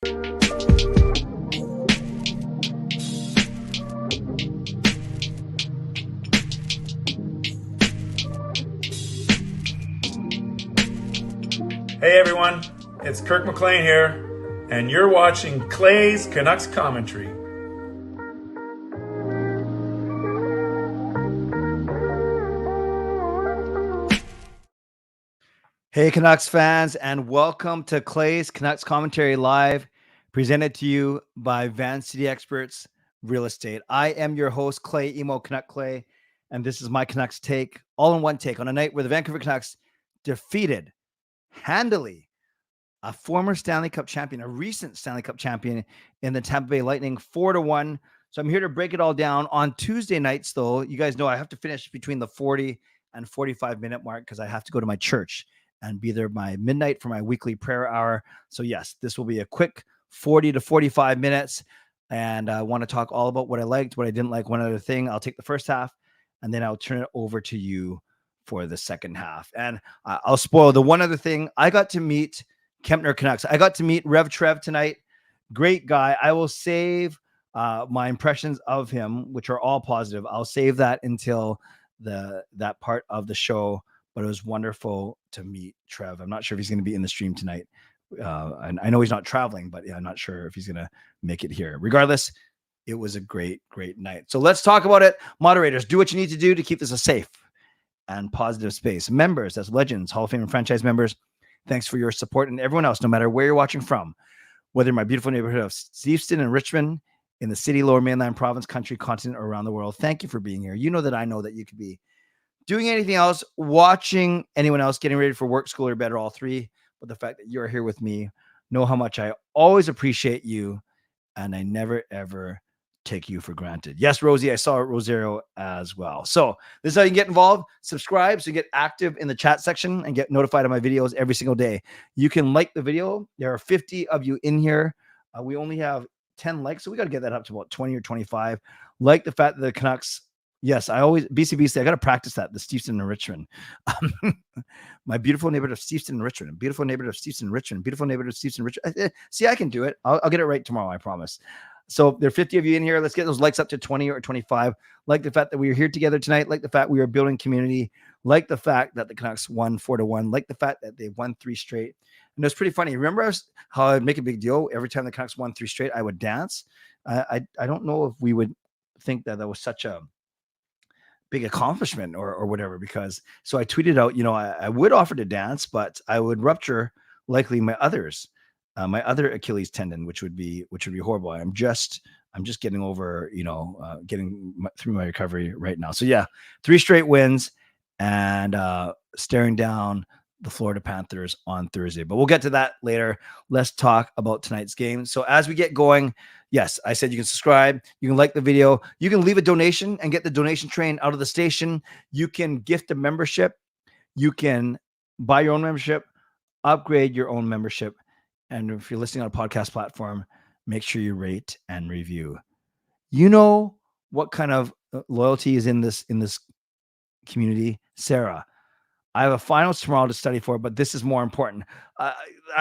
Hey everyone, it's Kirk McLean here, and you're watching Clay's Canucks Commentary. Hey Canucks fans, and welcome to Clay's Canucks Commentary Live, presented to you by Van City Experts Real Estate. I am your host, Clay Emo Canuck Clay, and this is my Canucks take, all in one take, on a night where the Vancouver Canucks defeated handily a former Stanley Cup champion, a recent Stanley Cup champion in the Tampa Bay Lightning, 4-1. So I'm here to break it all down. On Tuesday nights, though, you guys know I have to finish between the 40 and 45 minute mark because I have to go to my church and be there by midnight for my weekly prayer hour. So yes, this will be a quick 40 to 45 minutes. And I want to talk all about what I liked, what I didn't like. One other thing, I'll take the first half and then I'll turn it over to you for the second half. And I'll spoil the one other thing. I got to meet Kempner Canucks. I got to meet Rev Trev tonight. Great guy. I will save my impressions of him, which are all positive. I'll save that until that part of the show. But it was wonderful to meet Trev. I'm not sure if he's going to be in the stream tonight. And I know he's not traveling, but yeah, I'm not sure if he's going to make it here. Regardless, it was a great, great night. So let's talk about it. Moderators, do what you need to do to keep this a safe and positive space. Members, that's Legends, Hall of Fame and franchise members, thanks for your support. And everyone else, no matter where you're watching from, whether in my beautiful neighborhood of Steveston and Richmond, in the city, Lower Mainland, province, country, continent, or around the world, thank you for being here. You know that I know that you could be doing anything else, watching anyone else, getting ready for work, school, or bed, or all three. But the fact that you're here with me, know how much I always appreciate you, and I never, ever take you for granted. Yes, Rosie, I saw Rosario as well. So this is how you can get involved. Subscribe so you get active in the chat section and get notified of my videos every single day. You can like the video. There are 50 of you in here. We only have 10 likes, so we got to get that up to about 20 or 25. Like the fact that the Canucks, yes, I always, BCBC, I got to practice that, the Steveston and Richmond. My beautiful neighborhood of Steveston and Richmond, beautiful neighborhood of Steveston and Richmond, beautiful neighborhood of Steveston and Richmond. See, I can do it. I'll get it right tomorrow, I promise. So there are 50 of you in here. Let's get those likes up to 20 or 25. Like the fact that we are here together tonight. Like the fact we are building community. Like the fact that the Canucks won 4-1. Like the fact that they won 3 straight. And it was pretty funny. Remember how I'd make a big deal every time the Canucks won 3 straight? I would dance. I don't know if we would think that was such a big accomplishment or whatever, because so I tweeted out, I would offer to dance, but I would rupture likely my other Achilles tendon, which would be horrible. I'm just getting over, getting through my recovery right now. So yeah, 3 straight wins and staring down the Florida Panthers on Thursday, but we'll get to that later. Let's talk about tonight's game. So as we get going, yes, I said you can subscribe, you can like the video, you can leave a donation and get the donation train out of the station. You can gift a membership, you can buy your own membership, upgrade your own membership. And if you're listening on a podcast platform, make sure you rate and review. You know what kind of loyalty is in this community? Sarah, I have a finals tomorrow to study for, but this is more important. I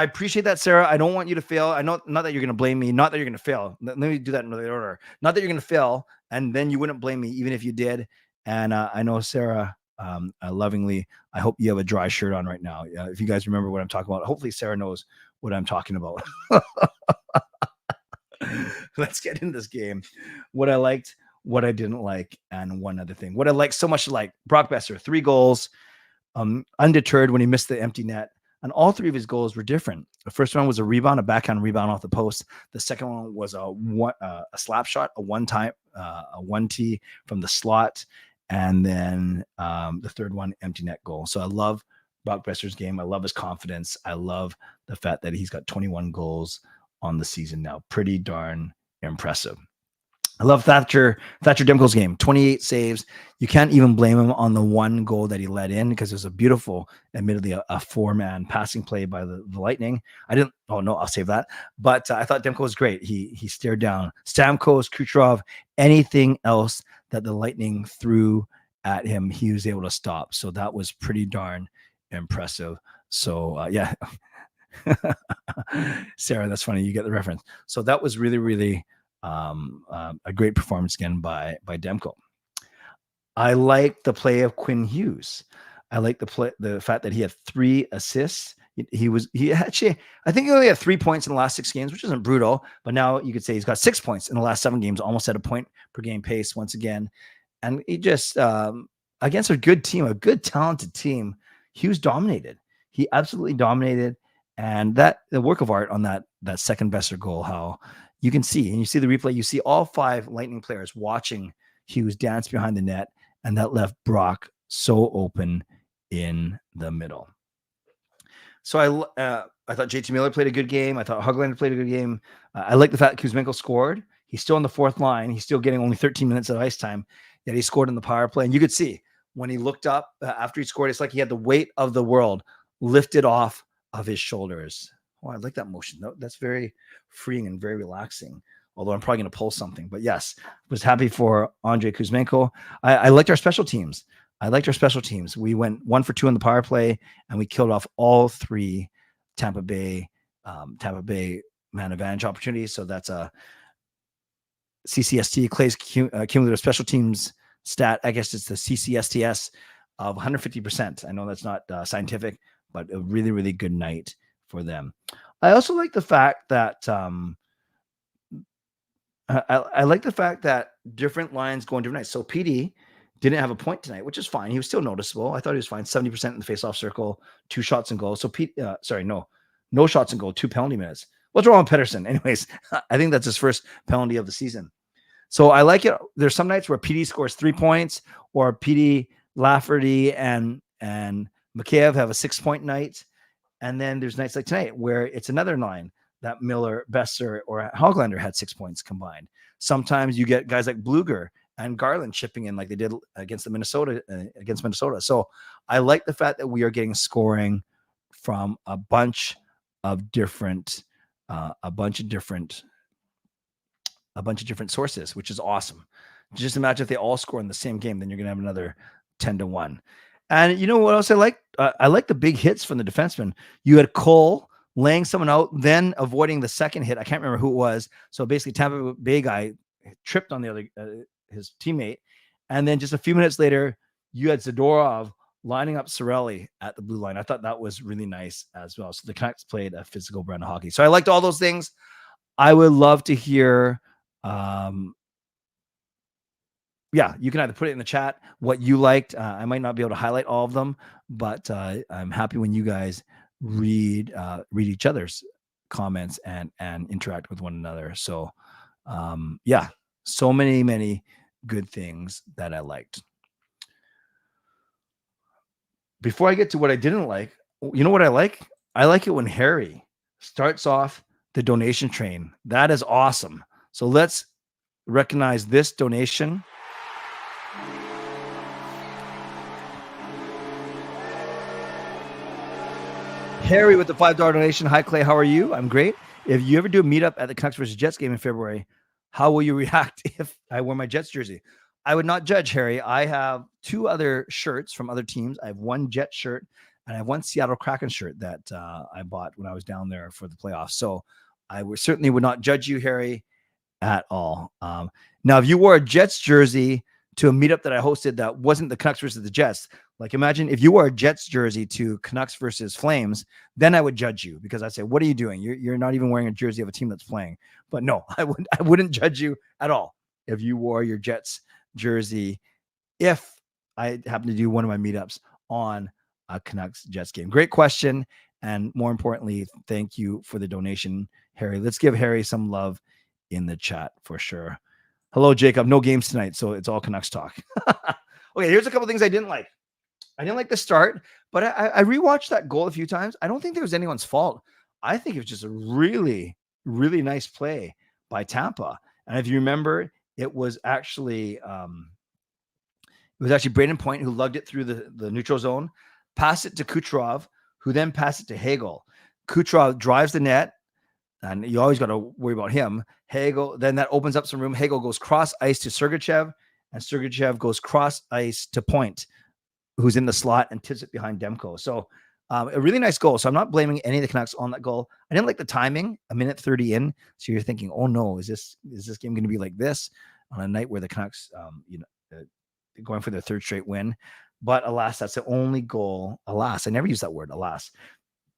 appreciate that, Sarah. I don't want you to fail. I know, not that you're going to blame me, not that you're going to fail. Let me do that in another order. Not that you're going to fail, and then you wouldn't blame me even if you did. And I know, Sarah, lovingly, I hope you have a dry shirt on right now. If you guys remember what I'm talking about, hopefully Sarah knows what I'm talking about. Let's get into this game. What I liked, what I didn't like, and one other thing. What I liked so much to like, Brock Boeser, 3 goals, undeterred when he missed the empty net. And all 3 of his goals were different. The first one was a rebound, a backhand rebound off the post. The second one was a slap shot, a 1T from the slot. And then the third one, empty net goal. So I love Brock Boeser's game. I love his confidence. I love the fact that he's got 21 goals on the season now. Pretty darn impressive. I love Thatcher Demko's game, 28 saves. You can't even blame him on the 1 goal that he let in, because it was a beautiful, admittedly, a 4-man passing play by the Lightning. I'll save that. But I thought Demko was great. He stared down Stamkos, Kucherov, anything else that the Lightning threw at him, he was able to stop. So that was pretty darn impressive. So yeah. Sarah, that's funny. You get the reference. So that was really, really a great performance again by Demko. I like the play of Quinn Hughes. I like the fact that he had 3 assists. He actually, I think he only had 3 points in the last 6 games, which isn't brutal, but now you could say he's got 6 points in the last 7 games, almost at a point per game pace once again. And he just, against a good team, a good talented team, Hughes dominated. He absolutely dominated. And the work of art on that second Boeser goal, how you can see, and you see the replay, you see all 5 Lightning players watching Hughes dance behind the net, and that left Brock so open in the middle. So I thought JT Miller played a good game. I thought Höglander played a good game. I like the fact that Kuzmenko scored. He's still on the 4th line. He's still getting only 13 minutes of ice time, yet he scored in the power play. And you could see when he looked up after he scored, it's like he had the weight of the world lifted off of his shoulders. Oh, I like that motion. That's very freeing and very relaxing. Although I'm probably going to pull something. But yes, was happy for Andrei Kuzmenko. I liked our special teams. We went 1 for 2 on the power play, and we killed off all 3 Tampa Bay man advantage opportunities. So that's a CCST, Clay's cumulative special teams stat. I guess it's the CCSTS of 150%. I know that's not scientific, but a really, really good night for them. I also like the fact that I like the fact that different lines go on different nights. So PD didn't have a point tonight, which is fine. He was still noticeable. I thought he was fine. 70% in the faceoff circle, 2 shots and goal. So no shots and goal, 2 penalty minutes. What's wrong with Pettersson? Anyways, I think that's his first penalty of the season. So I like it. There's some nights where PD scores 3 points, or PD, Lafferty, and Mikheyev have a 6-point night. And then there's nights like tonight where it's another line that Miller, Boeser, or Höglander had 6 points combined. Sometimes you get guys like Bluger and Garland chipping in like they did against Minnesota. So I like the fact that we are getting scoring from a bunch of different sources, which is awesome. Just imagine if they all score in the same game, then you're going to have another 10-1. And you know what else I like? I like the big hits from the defensemen. You had Cole laying someone out, then avoiding the second hit. I can't remember who it was. So basically, Tampa Bay guy tripped on the other his teammate, and then just a few minutes later, you had Zadorov lining up Cirelli at the blue line. I thought that was really nice as well. So the Canucks played a physical brand of hockey. So I liked all those things. I would love to hear. You can either put it in the chat what you liked. I might not be able to highlight all of them, but I'm happy when you guys read each other's comments and interact with one another. So so many good things that I liked. Before I get to what I didn't like, you know what I like? I like it when Harry starts off the donation train. That is awesome. So let's recognize this donation. Harry with the $5 donation. Hi, Clay. How are you? I'm great. If you ever do a meetup at the Canucks versus Jets game in February, how will you react if I wear my Jets jersey? I would not judge, Harry. I have 2 other shirts from other teams. I have 1 Jet shirt and I have 1 Seattle Kraken shirt that I bought when I was down there for the playoffs. So I certainly would not judge you, Harry, at all. Now, if you wore a Jets jersey to a meetup that I hosted that wasn't the Canucks versus the Jets, like imagine if you wore a Jets jersey to Canucks versus Flames, then I would judge you because I'd say, what are you doing? You're not even wearing a jersey of a team that's playing. But no, I wouldn't judge you at all if you wore your Jets jersey if I happen to do one of my meetups on a Canucks Jets game. Great question. And more importantly, thank you for the donation, Harry. Let's give Harry some love in the chat for sure. Hello, Jacob. No games tonight, so it's all Canucks talk. Okay, here's a couple things I didn't like. I didn't like the start, but I rewatched that goal a few times. I don't think there was anyone's fault. I think it was just a really, really nice play by Tampa. And if you remember, it was actually Braden Point who lugged it through the neutral zone, passed it to Kucherov, who then passed it to Hagel. Kucherov drives the net, and you always got to worry about him. Hagel, then that opens up some room. Hagel goes cross ice to Sergachev, and Sergachev goes cross ice to Point, who's in the slot and tips it behind Demko. So A really nice goal. So I'm not blaming any of the Canucks on that goal. I didn't like the timing, a minute 30 in. So you're thinking, oh no, is this game going to be like this on a night where the Canucks, going for their third straight win? But alas, that's the only goal. Alas, I never use that word. Alas,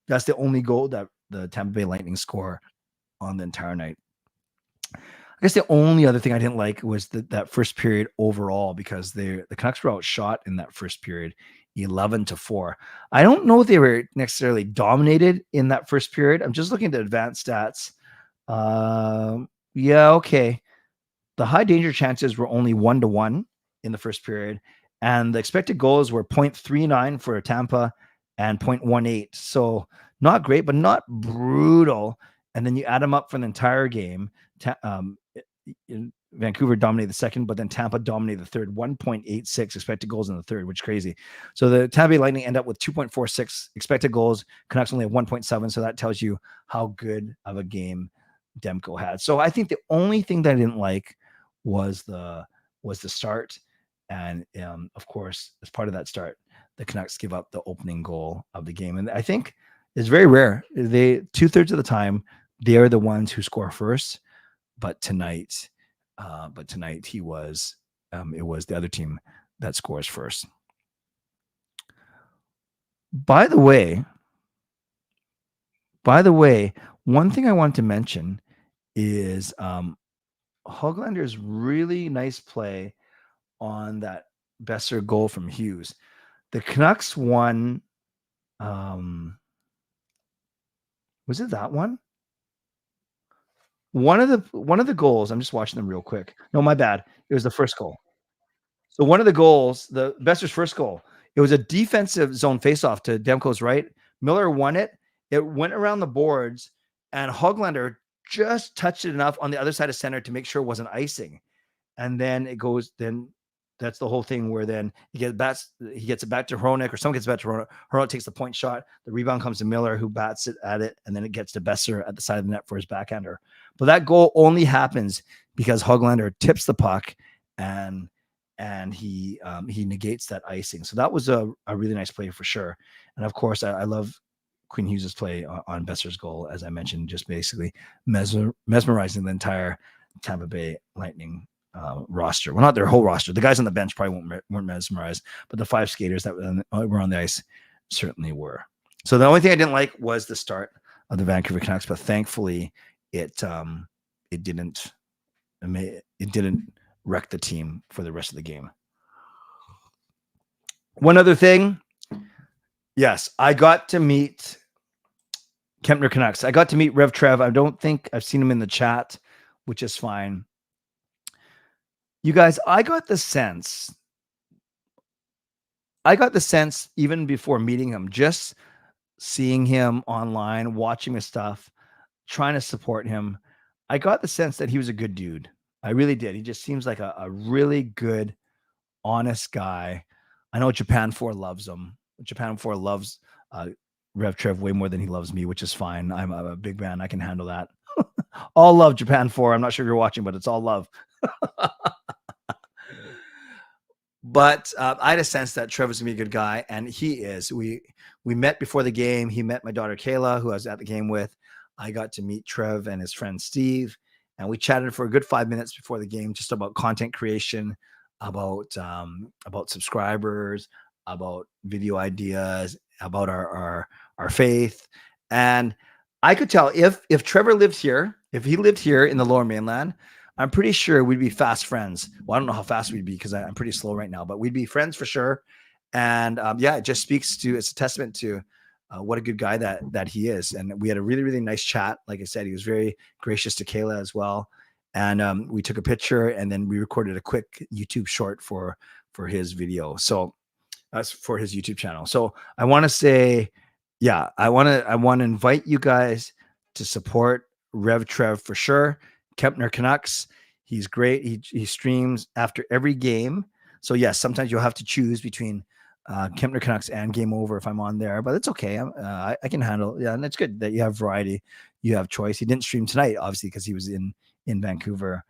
that's the only goal that the Tampa Bay Lightning score on the entire night. I guess the only other thing I didn't like was that first period overall, because the Canucks were outshot in that first period 11-4. I don't know if they were necessarily dominated in that first period. I'm just looking at the advanced stats. Yeah, okay. The high danger chances were only 1-1 in the first period, and the expected goals were 0.39 for Tampa and 0.18. So not great, but not brutal. And then you add them up for the entire game. Vancouver dominated the second, but then Tampa dominated the third. 1.86 expected goals in the third, which is crazy. So the Tampa Bay Lightning end up with 2.46 expected goals. Canucks only have 1.7. So that tells you how good of a game Demko had. So I think the only thing that I didn't like was the start. And of course, as part of that start, the Canucks give up the opening goal of the game. And I think it's very rare. They 2/3 of the time, they are the ones who score first. But tonight it was the other team that scores first. By the way, one thing I want to mention is Höglander's really nice play on that Boeser goal from Hughes. The Canucks won. Was it that one? One of the goals, I'm just watching them real quick. No, my bad. It was the first goal. So one of the goals, the Boeser's first goal, it was a defensive zone faceoff to Demko's right. Miller won it. It went around the boards, and Höglander just touched it enough on the other side of center to make sure it wasn't icing. And then it goes, then that's the whole thing where then he gets it back to Hronek, or someone gets back to Hronek. Hronek takes the point shot. The rebound comes to Miller, who bats it at it, and then it gets to Boeser at the side of the net for his backhander. But that goal only happens because Höglander tips the puck and he negates that icing. So that was a really nice play for sure. And of course, I love Quinn Hughes' play on Boeser's goal, as I mentioned, just basically mesmerizing the entire Tampa Bay Lightning roster. Well, not their whole roster. The guys on the bench probably weren't mesmerized, but the 5 skaters that were on the ice certainly were. So the only thing I didn't like was the start of the Vancouver Canucks, but thankfully it didn't wreck the team for the rest of the game. One other thing, yes, I got to meet Kempner Canucks. I got to meet Rev Trev. I don't think I've seen him in the chat, which is fine. You guys, I got the sense even before meeting him, just seeing him online, watching his stuff, trying to support him, I got the sense that he was a good dude. I really did. He just seems like a really good, honest guy. I know Japan 4 loves him. Japan 4 loves Rev Trev way more than he loves me, which is fine. I'm a big man. I can handle that. All love, Japan 4. I'm not sure if you're watching, but it's all love. But I had a sense that Trev was going to be a good guy, and he is. We met before the game. He met my daughter, Kayla, who I was at the game with. I got to meet Trev and his friend, Steve, and we chatted for a good 5 minutes before the game, just about content creation, about subscribers, about video ideas, about our faith. And I could tell if Trevor lived here, if he lived here in the Lower Mainland, I'm pretty sure we'd be fast friends. Well, I don't know how fast we'd be because I'm pretty slow right now, but we'd be friends for sure. And it just speaks to, it's a testament to what a good guy that he is. And we had a really, really nice chat. Like I said, he was very gracious to Kayla as well. And we took a picture, and then we recorded a quick YouTube short for his video. So that's for his YouTube channel. So I want to say, I want to invite you guys to support Rev Trev for sure. Kempner Canucks. He's great. He streams after every game. So yes, sometimes you'll have to choose between Kempner Canucks and Game Over if I'm on there, but it's okay. I can handle. Yeah, and it's good that you have variety. You have choice. He didn't stream tonight, obviously, because he was in Vancouver.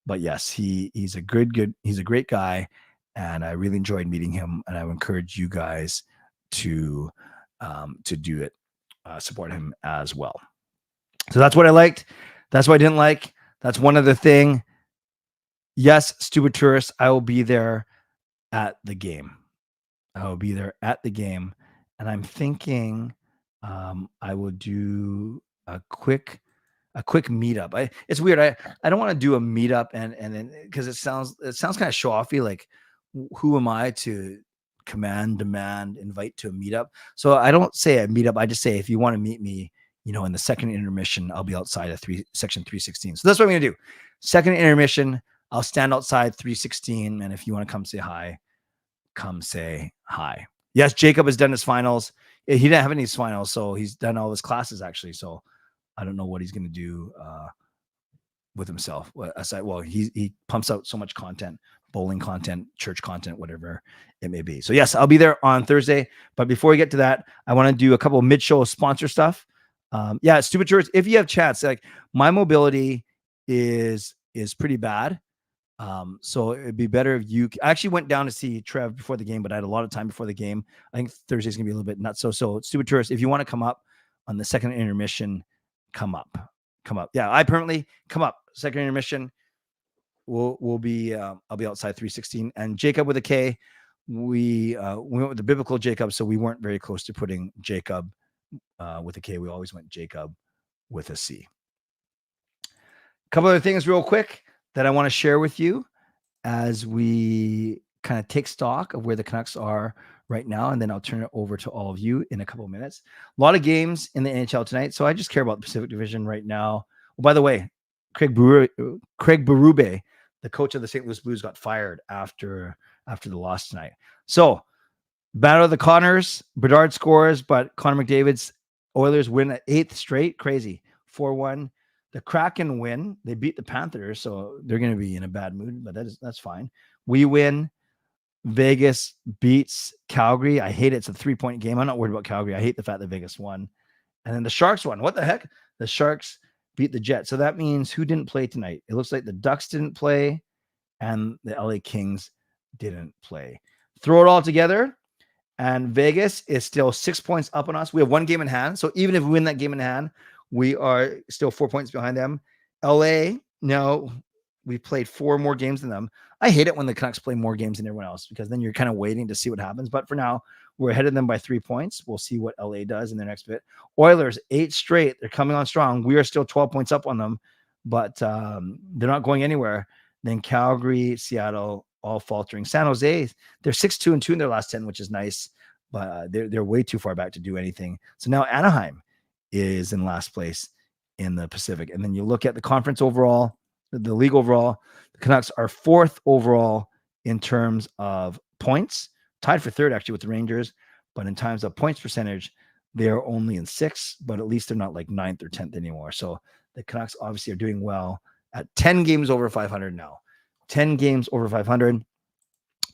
But yes, he's a great guy, and I really enjoyed meeting him. And I would encourage you guys to to do it, support him as well. So that's what I liked. That's what I didn't like. That's one other thing. Yes, stupid tourist, I will be there at the game. I will be there at the game. And I'm thinking I will do a quick meetup. It's weird. I don't want to do a meetup and then because it sounds kind of show offy. Like, who am I to demand, invite to a meetup? So I don't say a meetup. I just say, if you want to meet me, in the second intermission, I'll be outside of section 316. So that's what I'm going to do. Second intermission, I'll stand outside 316. And if you want to come say hi, come say hi. Yes, Jacob has done his finals. He didn't have any finals, so he's done all his classes actually. So I don't know what he's going to do with himself. Well, he pumps out so much content, bowling content, church content, whatever it may be. So yes, I'll be there on Thursday. But before we get to that, I want to do a couple of mid-show sponsor stuff. Stupid Tours. If you have chats, like my mobility is pretty bad. So it'd be better if I actually went down to see Trev before the game, but I had a lot of time before the game. I think Thursday's gonna be a little bit nuts. So Stupid Tourist, if you want to come up on the second intermission, come up. Yeah, I permanently come up. Second intermission, we'll be I'll be outside 316. And Jacob with a K, we went with the biblical Jacob, so we weren't very close to putting Jacob with a K. We always went Jacob with a C. A couple other things real quick that I want to share with you as we kind of take stock of where the Canucks are right now, and then I'll turn it over to all of you in a couple of minutes. A lot of games in the NHL tonight, so I just care about the Pacific Division right now. Oh, by the way, Craig Berube, the coach of the St. Louis Blues, got fired after the loss tonight. So, battle of the Connors, Bedard scores, but Connor McDavid's Oilers win at 8th straight. Crazy. 4-1. The Kraken win. They beat the Panthers, so they're going to be in a bad mood, but that's fine. We win. Vegas beats Calgary. I hate it. It's a 3-point game. I'm not worried about Calgary. I hate the fact that Vegas won. And then the Sharks won. What the heck? The Sharks beat the Jets. So that means who didn't play tonight? It looks like the Ducks didn't play and the LA Kings didn't play. Throw it all together, and Vegas is still 6 points up on us. We have one game in hand. So even if we win that game in hand, we are still 4 points behind them. LA, no, we played 4 more games than them. I hate it when the Canucks play more games than everyone else, because then you're kind of waiting to see what happens. But for now, we're ahead of them by 3 points. We'll see what LA does in their next bit. Oilers, 8 straight. They're coming on strong. We are still 12 points up on them, but they're not going anywhere. Then Calgary, Seattle, all faltering. San Jose, they're 6-2-2 in their last 10, which is nice, but they're way too far back to do anything. So now Anaheim is in last place in the Pacific. And then you look at the conference overall, the league overall, the Canucks are 4th overall in terms of points, tied for 3rd actually with the Rangers, but in terms of points percentage, they are only in 6th, but at least they're not like 9th or 10th anymore. So the Canucks obviously are doing well at 10 games over 500 now. 10 games over 500.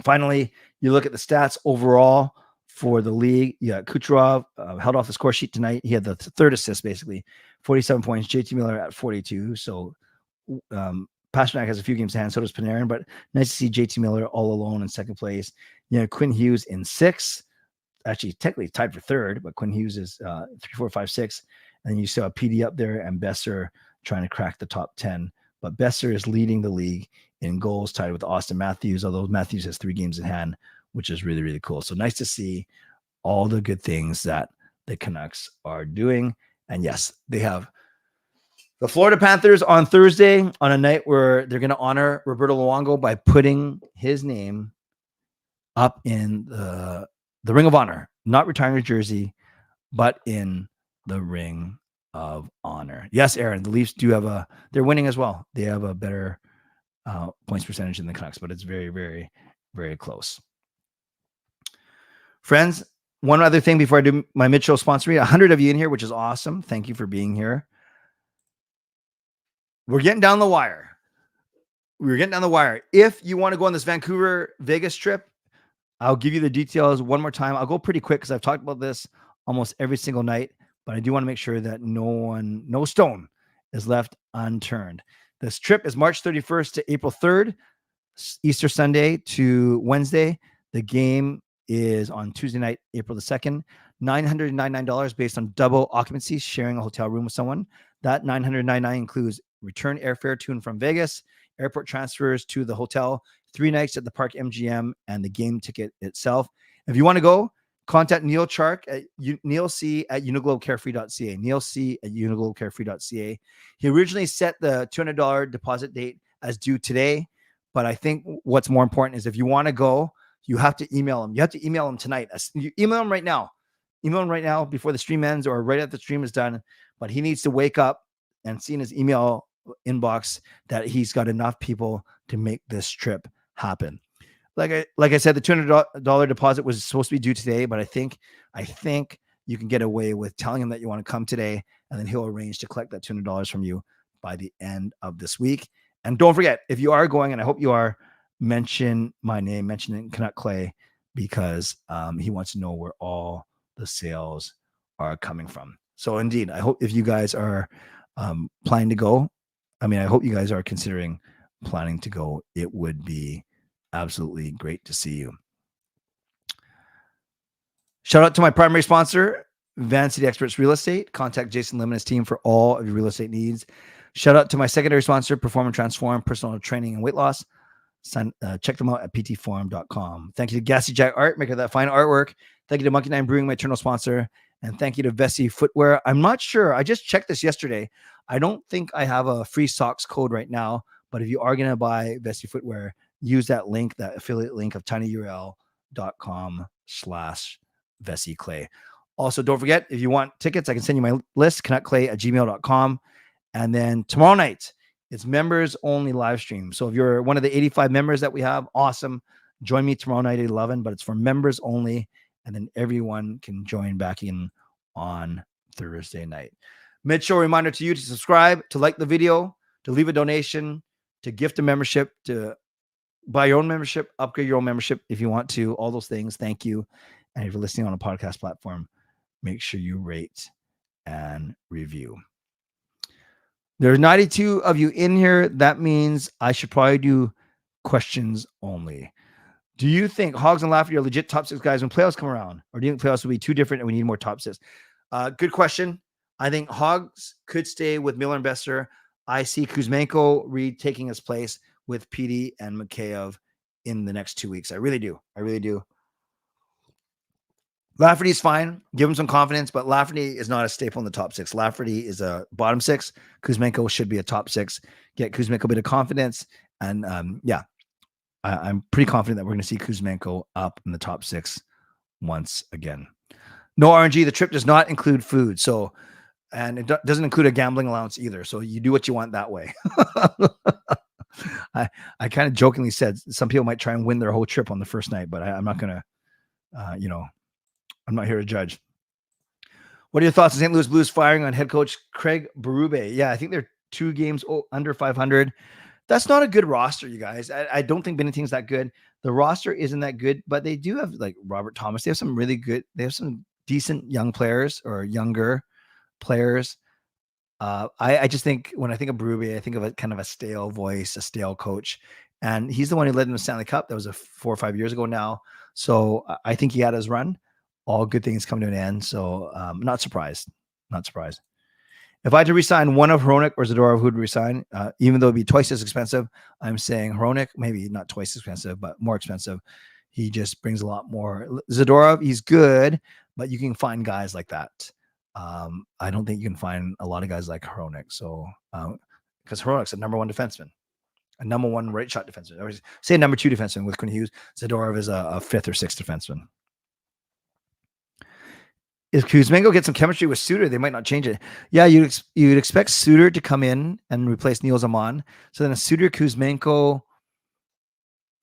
Finally, you look at the stats overall for the league. Yeah, Kucherov held off the score sheet tonight. He had the 3rd assist, basically. 47 points. JT Miller at 42. So Pasternak has a few games in hand. So does Panarin. But nice to see JT Miller all alone in 2nd place. Quinn Hughes in 6th. Actually, technically tied for 3rd, but Quinn Hughes is 3, 4, 5, 6. And then you saw PD up there and Boeser trying to crack the top 10. But Boeser is leading the league in goals, tied with Austin Matthews, although Matthews has 3 games in hand, which is really, really cool. So nice to see all the good things that the Canucks are doing. And yes, they have the Florida Panthers on Thursday on a night where they're going to honor Roberto Luongo by putting his name up in the Ring of Honor, not retiring a jersey, but in the Ring of Honor. Yes, Aaron, the Leafs do have they're winning as well. They have a better points percentage than the Canucks, but it's very, very, very close. Friends, one other thing before I do my mid-show sponsor read, 100 of you in here, which is awesome. Thank you for being here. We're getting down the wire. If you want to go on this Vancouver-Vegas trip, I'll give you the details one more time. I'll go pretty quick because I've talked about this almost every single night, but I do want to make sure that no stone is left unturned. This trip is March 31st to April 3rd, Easter Sunday to Wednesday. The game is on Tuesday night, April the 2nd. $999 based on double occupancy, sharing a hotel room with someone. That $999 includes return airfare to and from Vegas, airport transfers to the hotel, 3 nights at the Park MGM, and the game ticket itself. If you want to go, contact Neal Chark at nealc@uniglobecarefree.ca. nealc@uniglobecarefree.ca. He originally set the $200 deposit date as due today, but I think what's more important is if you want to go, you have to email him. You have to email him tonight. You email him right now. Email him right now before the stream ends or right after the stream is done. But he needs to wake up and see in his email inbox that he's got enough people to make this trip happen. Like I said, the $200 deposit was supposed to be due today, but I think you can get away with telling him that you want to come today, and then he'll arrange to collect that $200 from you by the end of this week. And don't forget, if you are going, and I hope you are, mention my name, mention it Canuck Clay, because he wants to know where all the sales are coming from. So indeed, I hope if you guys are planning to go, I hope you guys are considering planning to go. It would be absolutely great to see you. Shout out to my primary sponsor, Van City Experts Real Estate. Contact Jason Lim and his team for all of your real estate needs. Shout out to my secondary sponsor, Perform and Transform, personal training and weight loss. Check them out at ptforum.com. Thank you to Gassy Jack Art, maker of that fine artwork. Thank you to Monkey 9 Brewing, my eternal sponsor. And thank you to Vessi Footwear. I'm not sure. I just checked this yesterday. I don't think I have a free socks code right now, but if you are going to buy Vessi Footwear, use that link, that affiliate link of tinyurl.com/Vessi Clay. Also, don't forget, if you want tickets, I can send you my list, canuckclay@gmail.com. And then tomorrow night, it's members only live stream. So if you're one of the 85 members that we have, awesome. Join me tomorrow night at 11, but it's for members only. And then everyone can join back in on Thursday night. Mid-show reminder to you to subscribe, to like the video, to leave a donation, to gift a membership, to buy your own membership, upgrade your own membership if you want to, all those things. Thank you. And if you're listening on a podcast platform, make sure you rate and review. There's 92 of you in here. That means I should probably do questions only. Do you think Hogs and Lafferty are legit top 6 guys when playoffs come around? Or do you think playoffs will be too different and we need more top 6? Good question. I think Hogs could stay with Miller and Boeser. I see Kuzmenko retaking his place with Petey and Mikheyev in the next 2 weeks. I really do. I really do. Lafferty's fine. Give him some confidence, but Lafferty is not a staple in the top 6. Lafferty is a bottom 6. Kuzmenko should be a top 6. Get Kuzmenko a bit of confidence. And I'm pretty confident that we're going to see Kuzmenko up in the top 6 once again. No RNG. The trip does not include food. So, and it doesn't include a gambling allowance either. So you do what you want that way. I kind of jokingly said some people might try and win their whole trip on the first night, but I'm not going to, I'm not here to judge. What are your thoughts on St. Louis Blues firing on head coach Craig Berube? Yeah, I think they're 2 games under 500. That's not a good roster, you guys. I don't think anything's that good. The roster isn't that good, but they do have like Robert Thomas. They have some really good, they have some decent young players or younger players. I just think when I think of Berube, I think of a kind of a stale voice, a stale coach. And he's the one who led them to Stanley Cup. That was 4 or 5 years ago now. So I think he had his run. All good things come to an end. So not surprised. Not surprised. If I had to resign one of Hronek or Zadorov, who would resign, even though it'd be twice as expensive, I'm saying Hronek, maybe not twice as expensive, but more expensive. He just brings a lot more. Zadorov, he's good, but you can find guys like that. I don't think you can find a lot of guys like Hronek. So, because Hronek's a number 1 defenseman, a number 1 right shot defenseman. Or say number 2 defenseman with Quinn Hughes. Zadorov is a 5th or 6th defenseman. If Kuzmenko gets some chemistry with Suter, they might not change it. Yeah, you'd expect Suter to come in and replace Neil Zaman. So then a Suter Kuzmenko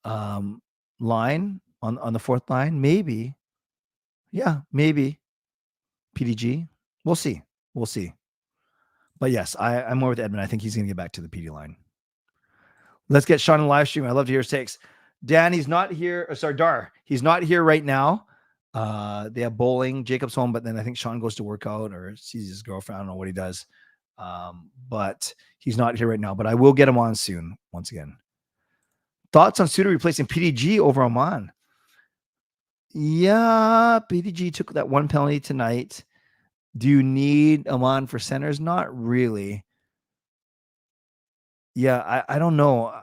line on the 4th line, maybe. Yeah, maybe. PDG. We'll see. We'll see. But yes, I'm more with Edmund. I think he's going to get back to the PD line. Let's get Sean in live stream. I love to hear his takes. Dan, he's not here. Sorry, Dar. He's not here right now. They have bowling. Jacob's home, but then I think Sean goes to work out or sees his girlfriend. I don't know what he does. But he's not here right now. But I will get him on soon, once again. Thoughts on Suter replacing PDG over Oman? Yeah, PDG took that one penalty tonight. Do you need Aman for centers? Not really. Yeah, I don't know.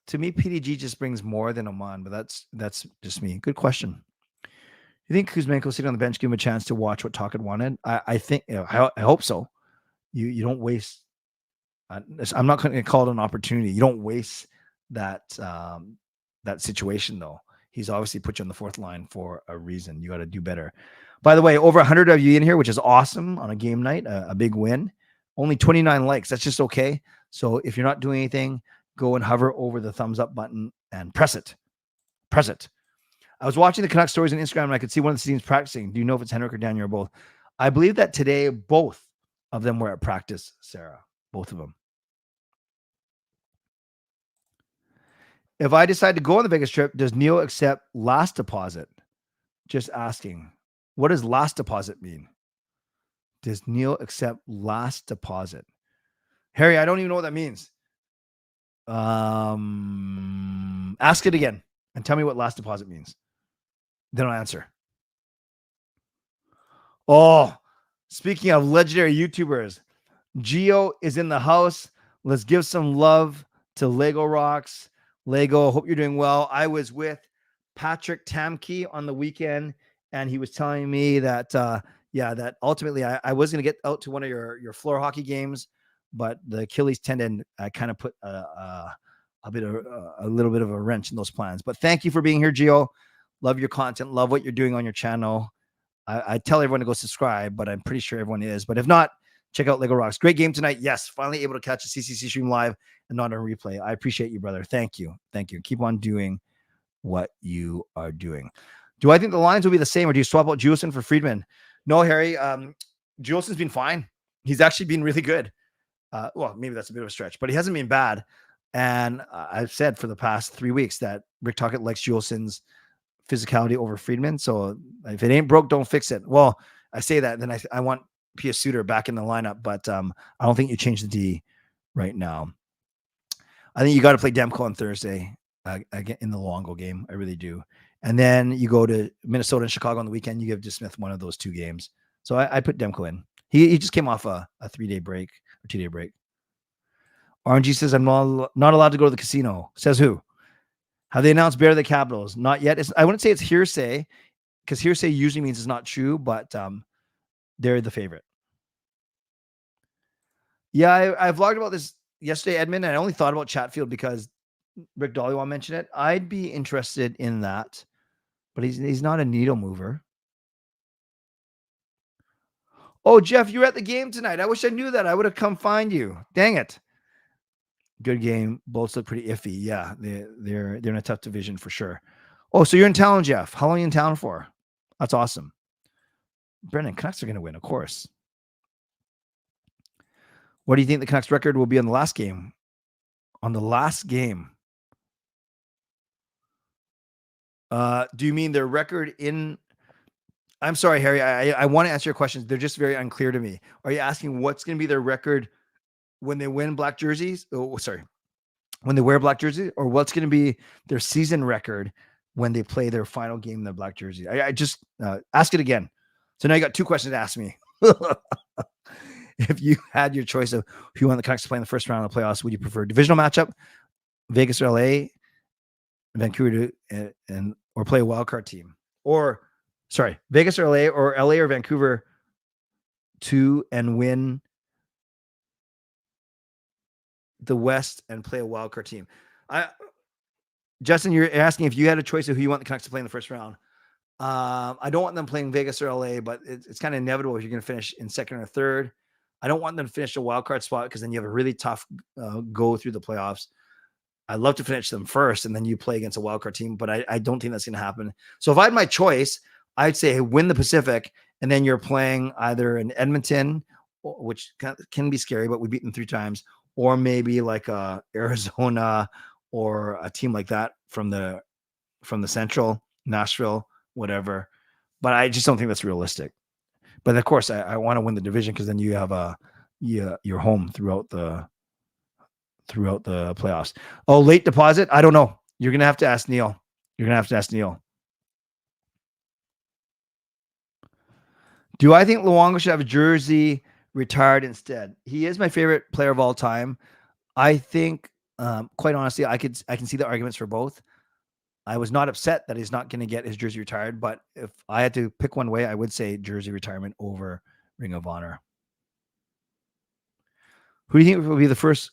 To me, PDG just brings more than Aman, but that's just me. Good question. You think Kuzmenko sitting on the bench give him a chance to watch what Tocchet wanted? I think I hope so. You don't waste. I'm not going to call it an opportunity. You don't waste that that situation though. He's obviously put you on the fourth line for a reason. You got to do better. By the way, over 100 of you in here, which is awesome on a game night, a big win. Only 29 likes. That's just okay. So if you're not doing anything, go and hover over the thumbs up button and press it. Press it. I was watching the Canucks stories on Instagram and I could see one of the teams practicing. Do you know if it's Henrik or Daniel or both? I believe that today both of them were at practice, Sarah. Both of them. If I decide to go on the Vegas trip, does Neal accept last deposit? Just asking. What does last deposit mean? Does Neal accept last deposit? Harry, I don't even know what that means. Ask it again and tell me what last deposit means. Then I'll answer. Oh, speaking of legendary YouTubers, Geo is in the house. Let's give some love to Lego Rocks. Lego, hope you're doing well. I was with Patrick Tamke on the weekend, and he was telling me that, that ultimately I was going to get out to one of your floor hockey games, but the Achilles tendon kind of put a little bit of a wrench in those plans. But thank you for being here, Gio. Love your content. Love what you're doing on your channel. I tell everyone to go subscribe, but I'm pretty sure everyone is. But if not, check out Lego Rocks. Great game tonight. Yes, finally able to catch a CCC stream live and not on replay. I appreciate you, brother. Thank you. Thank you. Keep on doing what you are doing. Do I think the lines will be the same, or do you swap out Juleson for Friedman? No, Harry. Juleson's been fine. He's actually been really good. Well, maybe that's a bit of a stretch, but he hasn't been bad. And I've said for the past 3 weeks that Rick Tocchet likes Juleson's physicality over Friedman. So if it ain't broke, don't fix it. Well, I say that, then I want P.S. Suter back in the lineup, but I don't think you change the D right now. I think you got to play Demko on Thursday again in the Longo game. I really do. And then you go to Minnesota and Chicago on the weekend. You give DeSmith one of those two games. So I put Demko in. He just came off a 3-day break or 2-day break. RNG says, I'm not allowed to go to the casino. Says who? Have they announced Bear the Capitals? Not yet. I wouldn't say it's hearsay, because hearsay usually means it's not true, but they're the favorite. Yeah, I vlogged about this yesterday, Edmund, and I only thought about Chatfield because Rick Dollywall mentioned it. I'd be interested in that, but he's not a needle mover. Oh, Jeff, you were at the game tonight. I wish I knew that. I would have come find you. Dang it. Good game. Both look pretty iffy. Yeah, they're in a tough division for sure. Oh, so you're in town, Jeff. How long are you in town for? That's awesome. Brendan, Canucks are going to win, of course. What do you think the Canucks record will be on the last game? On the last game? Do you mean their record in... I'm sorry, Harry. I want to answer your questions. They're just very unclear to me. Are you asking what's going to be their record when they win black jerseys? Oh, sorry. When they wear black jerseys, or what's going to be their season record when they play their final game in their black jersey? I just ask it again. So now you got two questions to ask me. If you had your choice of who you want the Canucks to play in the first round of the playoffs, would you prefer divisional matchup, Vegas or LA, Vancouver, or play a wild card team? Or sorry, Vegas or LA or Vancouver to and win the West and play a wild card team. Justin, you're asking if you had a choice of who you want the Canucks to play in the first round. I don't want them playing Vegas or LA, but it's kind of inevitable if you're going to finish in second or third. I don't want them to finish a wild card spot because then you have a really tough go through the playoffs. I'd love to finish them first and then you play against a wild card team, but I don't think that's going to happen. So if I had my choice, I'd say win the Pacific, and then you're playing either in Edmonton, which can be scary, but we beat them 3 times, or maybe like Arizona or a team like that from the Central, Nashville, whatever. But I just don't think that's realistic. But of course, I want to win the division because then you have you're home throughout the playoffs. Oh, late deposit? I don't know. You're gonna have to ask Neal. Do I think Luongo should have a jersey retired instead? He is my favorite player of all time. I think, quite honestly, I can see the arguments for both. I was not upset that he's not going to get his jersey retired, but if I had to pick one way, I would say jersey retirement over Ring of Honor. Who do you think will be the first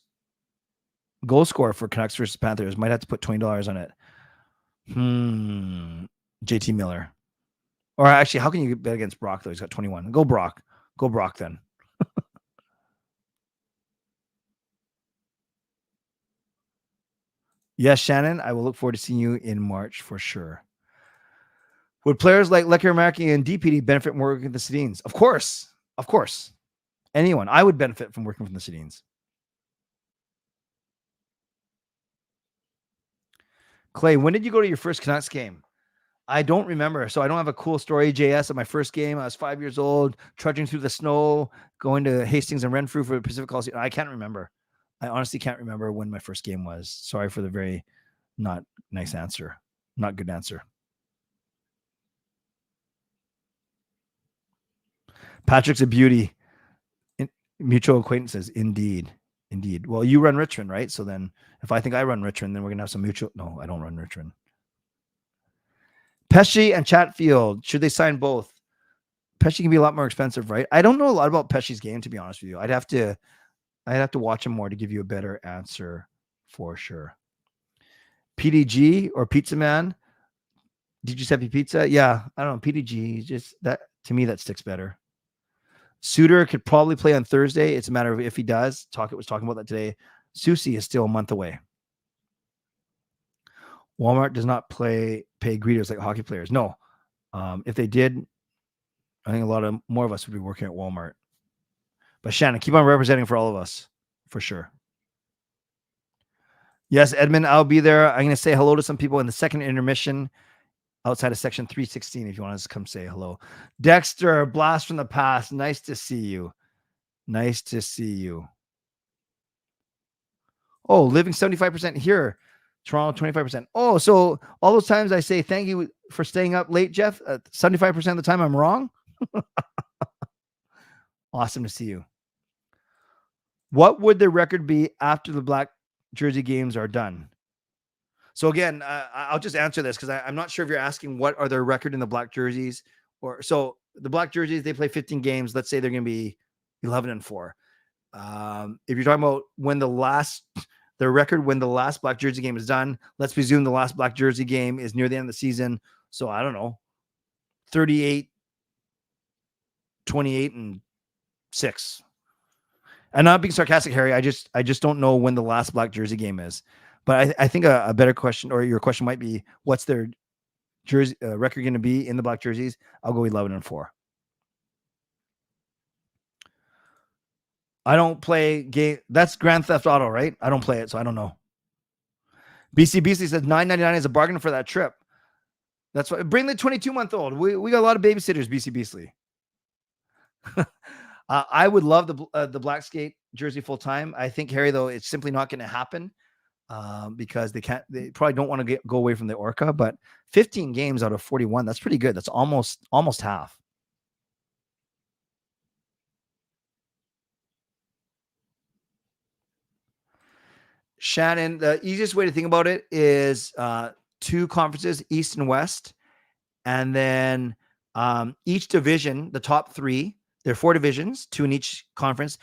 goal scorer for Canucks versus Panthers? Might have to put $20 on it. JT Miller. Or actually, how can you bet against Brock, though? He's got 21. Go Brock. Go Brock, then. Yes, Shannon, I will look forward to seeing you in March for sure. Would players like Lecker Markey and DPD benefit from working with the Sedins? Of course. Of course. Anyone. I would benefit from working with the Sedins. Clay, when did you go to your first Canucks game? I don't remember. So I don't have a cool story, JS. At my first game, I was 5 years old, trudging through the snow, going to Hastings and Renfrew for the Pacific Coliseum. I can't remember. I honestly can't remember when my first game was. Sorry for the very not nice answer. Not good answer. Patrick's a beauty. Mutual acquaintances. Indeed. Indeed. Well, you run Richmond, right? So then if I think I run Richmond, then we're going to have some mutual. No, I don't run Richmond. Pesci and Chatfield. Should they sign both? Pesci can be a lot more expensive, right? I don't know a lot about Pesci's game, to be honest with you. I'd have to watch him more to give you a better answer for sure. PDG or Pizza Man? Did you Giuseppe Pizza? Yeah, I don't know. PDG, just that to me, that sticks better. Suter could probably play on Thursday. It's a matter of if he does. Talkett was talking about that today. Susie is still a month away. Walmart does not pay greeters like hockey players. No. If they did, I think a lot more of us would be working at Walmart. But Shannon, keep on representing for all of us, for sure. Yes, Edmund, I'll be there. I'm going to say hello to some people in the second intermission outside of section 316 if you want to come say hello. Dexter, blast from the past. Nice to see you. Nice to see you. Oh, living 75% here. Toronto, 25%. Oh, so all those times I say thank you for staying up late, Jeff. 75% of the time I'm wrong. Awesome to see you. What would the record be after the black jersey games are done? So again, I'll just answer this because I'm not sure if you're asking what are their record in the black jerseys. Or so the black jerseys, they play 15 games. Let's say they're going to be 11-4. If you're talking about when the record when the last black jersey game is done, let's presume the last black jersey game is near the end of the season. So I don't know, 38, 28, and 6. And not being sarcastic, Harry, I just don't know when the last black jersey game is. But I think a better question, or your question might be, what's their jersey record going to be in the black jerseys? I'll go 11-4. I don't play game. That's Grand Theft Auto, right? I don't play it, so I don't know. BC Beasley says $9.99 is a bargain for that trip. That's why bring the 22-month-old. We got a lot of babysitters, BC Beasley. I would love the black skate jersey full time. I think, Harry, though, it's simply not going to happen because they probably don't want to go away from the Orca. But 15 games out of 41, that's pretty good. That's almost half. Shannon, the easiest way to think about it is 2 conferences, East and West, and then each division, the top 3. There are 4 divisions, 2 in each conference.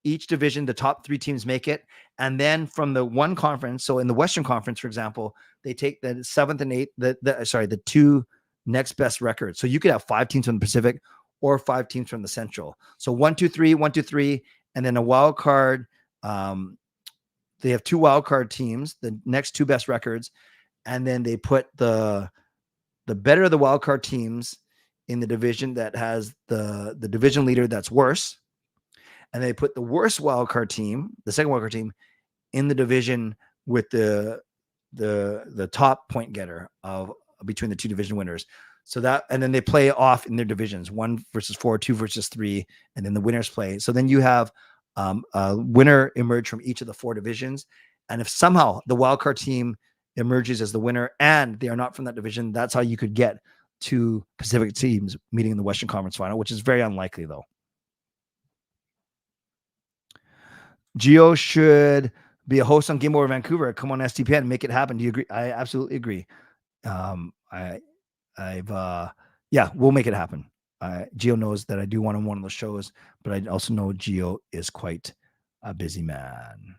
Each division, the top 3 teams make it. And then from the one conference, so in the Western Conference, for example, they take the 7th and 8th, the 2 next best records. So you could have 5 teams from the Pacific or 5 teams from the Central. So 1, 2, 3, 1, 2, 3, and then a wild card. They have 2 wild card teams, the next 2 best records, and then they put the better of the wild card teams in the division that has the division leader that's worse, and they put the worst wild card team, the second wild card team, in the division with the top point getter of between the 2 division winners. So that, and then they play off in their divisions, 1 versus 4, 2 versus 3, and then the winners play. So then you have a winner emerge from each of the 4 divisions. And if somehow the wildcard team emerges as the winner and they are not from that division, that's how you could get two Pacific teams meeting in the Western Conference Final, which is very unlikely, though. Geo should be a host on Game Over Vancouver. Come on, STPN, make it happen. Do you agree? I absolutely agree. We'll make it happen. Geo knows that I do want him on one of those shows, but I also know Geo is quite a busy man.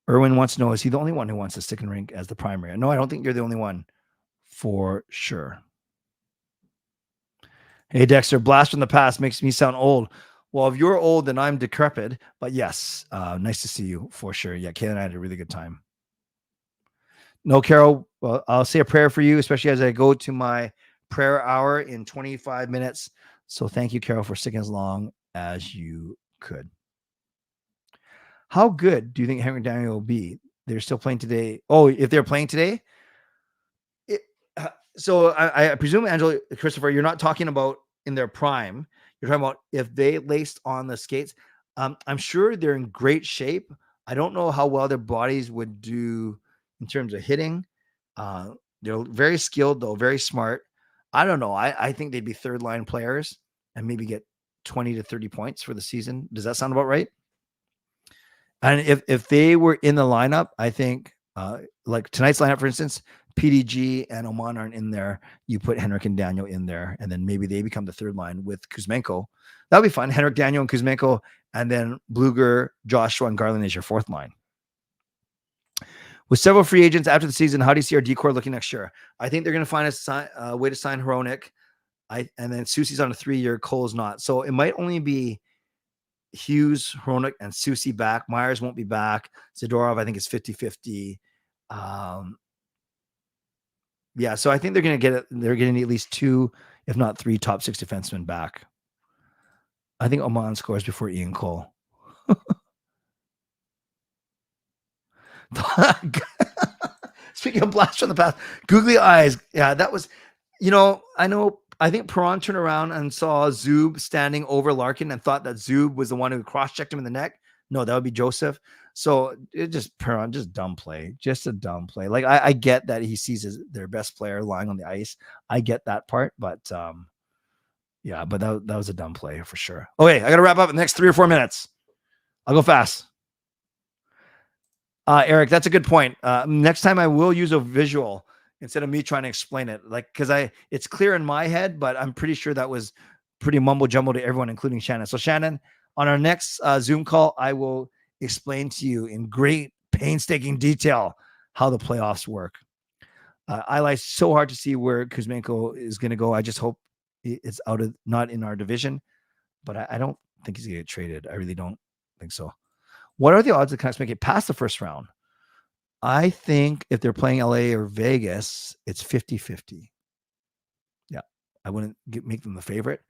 Erwin wants to know, is he the only one who wants to stick in rink as the primary? No, I don't think you're the only one, for sure. Hey, Dexter, blast from the past makes me sound old. Well, if you're old, then I'm decrepit. But yes, nice to see you, for sure. Yeah, Kayla and I had a really good time. No, Carol, well, I'll say a prayer for you, especially as I go to my prayer hour in 25 minutes. So thank you, Carol, for sticking as long as you could. How good do you think Henrik Daniel will be? They're still playing today. Oh, if they're playing today? So I presume, Angela, Christopher, you're not talking about in their prime. You're talking about if they laced on the skates. I'm sure they're in great shape. I don't know how well their bodies would do in terms of hitting. They're very skilled, though, very smart. I don't know. I think they'd be third line players and maybe get 20 to 30 points for the season. Does that sound about right? And if they were in the lineup, I think like tonight's lineup, for instance, PDG and Oman aren't in there. You put Henrik and Daniel in there, and then maybe they become the third line with Kuzmenko. That would be fun. Henrik, Daniel, and Kuzmenko, and then Bluger, Joshua, and Garland is your fourth line. With several free agents after the season, how do you see our decor looking next year? I think they're going to find a way to sign Hronek. And then Soucy's on a 3-year, Cole's not. So it might only be Hughes, Hronek, and Soucy back. Myers won't be back. Zadorov, I think, is 50-50. Yeah, so I think they're going to get it. They're getting at least 2, if not 3, top 6 defensemen back. I think Oman scores before Ian Cole. Speaking of blast from the past, googly eyes. Yeah, that was, I think Perron turned around and saw Zub standing over Larkin and thought that Zub was the one who cross-checked him in the neck. No, that would be Joseph. So it just Perron, just dumb play, just a dumb play. Like I get that he sees their best player lying on the ice. I get that part, but yeah, but that was a dumb play for sure. Okay, I got to wrap up in the next 3 or 4 minutes. I'll go fast. Eric, that's a good point. Next time I will use a visual instead of me trying to explain it, like, because it's clear in my head, but I'm pretty sure that was pretty mumbo jumbo to everyone, including Shannon. So Shannon, on our next Zoom call, I will explain to you in great painstaking detail how the playoffs work. I like so hard to see where Kuzmenko is going to go. I just hope it's not in our division, but I don't think he's going to get traded. I really don't think so. What are the odds the Canucks make it past the first round? I think if they're playing LA or Vegas, it's 50-50. Yeah. I wouldn't make them the favorite,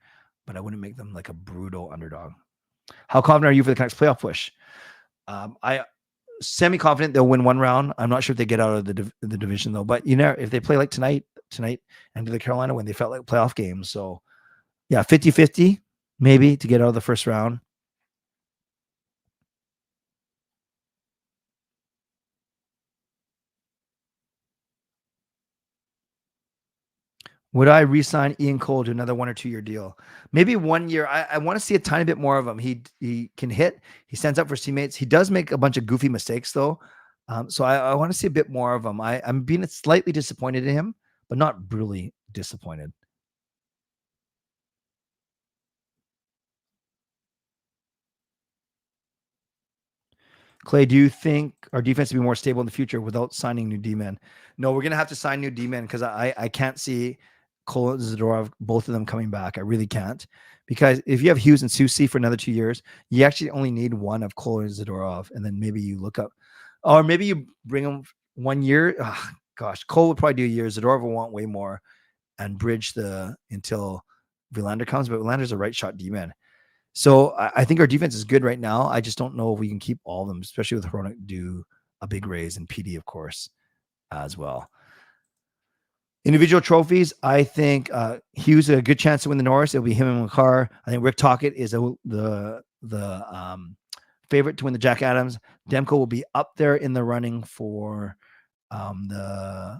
but I wouldn't make them like a brutal underdog. How confident are you for the Canucks playoff push? I semi-confident they'll win one round. I'm not sure if they get out of the division though, but if they play like tonight and to the Carolina when they felt like playoff games. So yeah, 50-50 maybe to get out of the first round. Would I re-sign Ian Cole to another 1 or 2 year deal? Maybe 1 year. I want to see a tiny bit more of him. He can hit. He stands up for his teammates. He does make a bunch of goofy mistakes though. So I want to see a bit more of him. I'm being slightly disappointed in him, but not brutally disappointed. Clay, do you think our defense will be more stable in the future without signing new D-men? No, we're going to have to sign new D-men because I can't see Cole and Zadorov, both of them coming back. I really can't. Because if you have Hughes and Soucy for another 2 years, you actually only need one of Cole and Zadorov. And then maybe you look up, or maybe you bring them 1 year. Oh, gosh, Cole would probably do a year. Zadorov will want way more and bridge until Verlander comes. But Verlander's a right shot D-man. So I think our defense is good right now. I just don't know if we can keep all of them, especially with Hronek do a big raise and PD, of course, as well. Individual trophies, I think Hughes a good chance to win the Norris. It'll be him and McCarr. I think Rick Tocchet is the favorite to win the Jack Adams. Demko will be up there in the running for the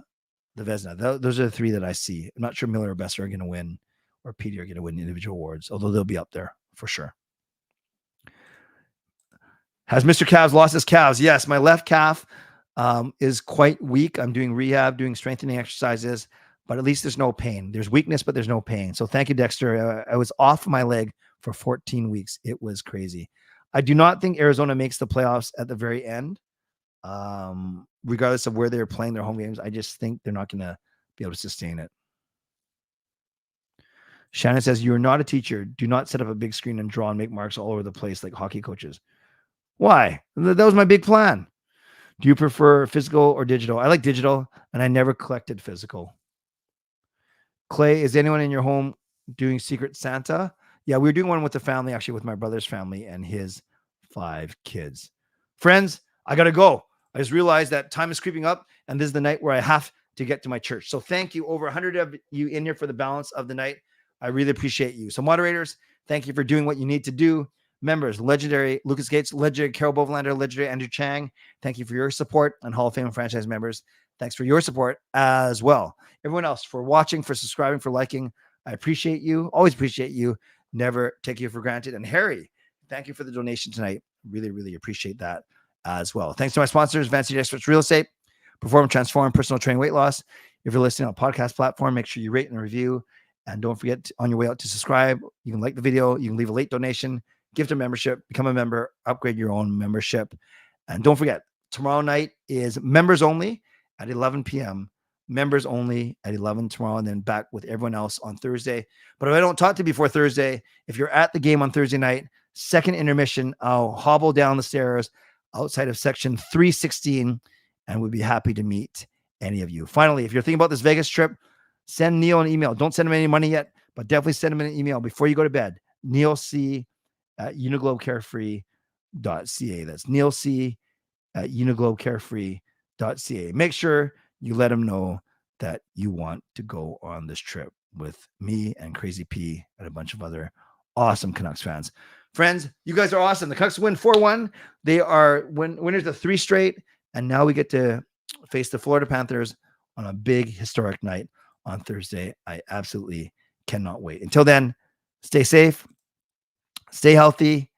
the Vezina. Those are the three that I see. I'm not sure Miller or Boeser are going to win, or Petey are going to win individual awards, although they'll be up there for sure. Has Mr. Calves lost his calves? Yes, my left calf is quite weak. I'm doing rehab, doing strengthening exercises, but at least there's no pain. There's weakness, but there's no pain. So thank you, Dexter. I was off my leg for 14 weeks. It was crazy. I do not think Arizona makes the playoffs at the very end, regardless of where they're playing their home games. I just think they're not going to be able to sustain it. Shannon says, you're not a teacher. Do not set up a big screen and draw and make marks all over the place like hockey coaches. Why? That was my big plan. Do you prefer physical or digital? I like digital, and I never collected physical. Clay, is anyone in your home doing Secret Santa? Yeah, we were doing one with the family, actually, with my brother's family and his 5 kids. Friends, I got to go. I just realized that time is creeping up, and this is the night where I have to get to my church. So thank you. Over 100 of you in here for the balance of the night. I really appreciate you. So moderators, thank you for doing what you need to do. Members, legendary Lucas Gates, legendary Carol Bovelander, legendary Andrew Chang. Thank you for your support. And Hall of Fame and franchise members, thanks for your support as well. Everyone else, for watching, for subscribing, for liking, I appreciate you. Always appreciate you. Never take you for granted. And Harry, thank you for the donation tonight. Really, really appreciate that as well. Thanks to my sponsors, Advanced City Experts Real Estate, Perform, Transform, Personal Training, Weight Loss. If you're listening on a podcast platform, make sure you rate and review. And don't forget on your way out to subscribe. You can like the video. You can leave a late donation, gift a membership, become a member, upgrade your own membership. And don't forget, tomorrow night is members only at 11 p.m. Members only at 11 tomorrow, and then back with everyone else on Thursday. But if I don't talk to you before Thursday, if you're at the game on Thursday night, second intermission, I'll hobble down the stairs outside of section 316, and we'd be happy to meet any of you. Finally, if you're thinking about this Vegas trip, send Neal an email. Don't send him any money yet, but definitely send him an email before you go to bed. Neal C at uniglobecarefree.ca. That's Neal C at uniglobecarefree.ca. Make sure you let him know that you want to go on this trip with me and Crazy P and a bunch of other awesome Canucks fans. Friends, you guys are awesome. The Canucks win 4-1. They are winners of 3 straight, and now we get to face the Florida Panthers on a big historic night on Thursday. I absolutely cannot wait. Until then, stay safe, stay healthy,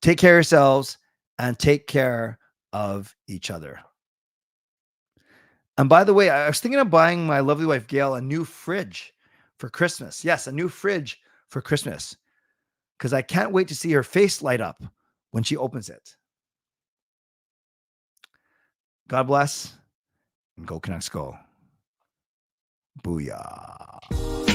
take care of yourselves, and take care of each other. And by the way, I was thinking of buying my lovely wife, Gail, a new fridge for Christmas. Yes, a new fridge for Christmas, because I can't wait to see her face light up when she opens it. God bless, and go Canucks go. Booyah.